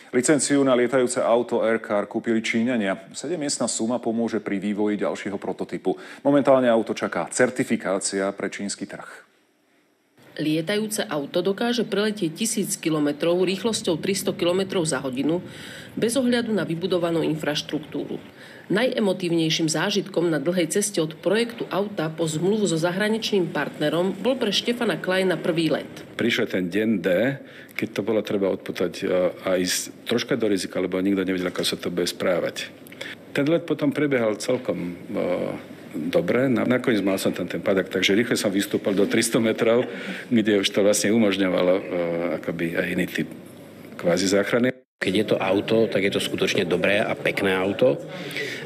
Licenciu na lietajúce auto Aircar kúpili Číňania. 7-miestna suma pomôže pri vývoji ďalšieho prototypu. Momentálne auto čaká certifikácia pre čínsky trh. Lietajúce auto dokáže preletieť 1000 km rýchlosťou 300 km za hodinu bez ohľadu na vybudovanú infraštruktúru. Najemotívnejším zážitkom na dlhej ceste od projektu auta po zmluvu so zahraničným partnerom bol pre Štefana Kleina prvý let. Prišiel ten deň D, keď to bolo treba odputať a ísť troška do rizika, lebo nikto nevedel, ako sa to bude správať. Ten let potom prebiehal celkom dobre. Nakoniec mal som tam ten padak, takže rýchle som vystúpal do 300 metrov, kde už to vlastne umožňovalo akoby aj iný typ kvázi záchrany. Keď je to auto, tak je to skutočne dobré a pekné auto.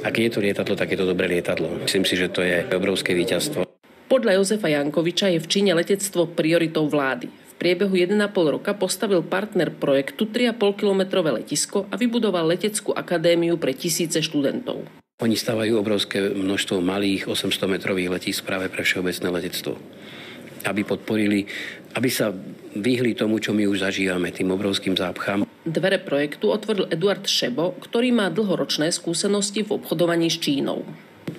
A keď je to lietadlo, tak je to dobré lietadlo. Myslím si, že to je obrovské víťazstvo. Podľa Jozefa Jankoviča je v Číne letectvo prioritou vlády. V priebehu 1,5 roka postavil partner projektu 3,5-kilometrové letisko a vybudoval leteckú akadémiu pre tisíce študentov. Oni stavajú obrovské množstvo malých 800-metrových letísk práve pre všeobecné letectvo. Aby sa vyhli tomu, čo my už zažívame, tým obrovským zápchám. Dvere projektu otvoril Eduard Šebo, ktorý má dlhoročné skúsenosti v obchodovaní s Čínou.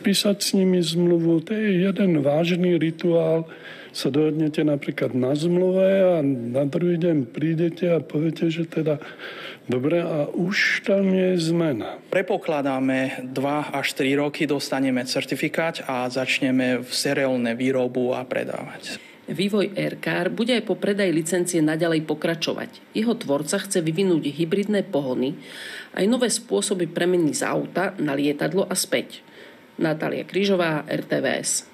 Písať s nimi zmluvu, to je jeden vážny rituál. Sa dohodnete napríklad na zmluve a na druhý deň prídete a poviete, že teda dobre a už tam je zmena. Prepokladáme 2 až 3 roky, dostaneme certifikát a začneme v seriálne výrobu a predávať. Vývoj Aircar bude aj po predaji licencie naďalej pokračovať. Jeho tvorca chce vyvinúť hybridné pohony aj nové spôsoby premeny z auta na lietadlo a späť. Natália Krížová, RTVS.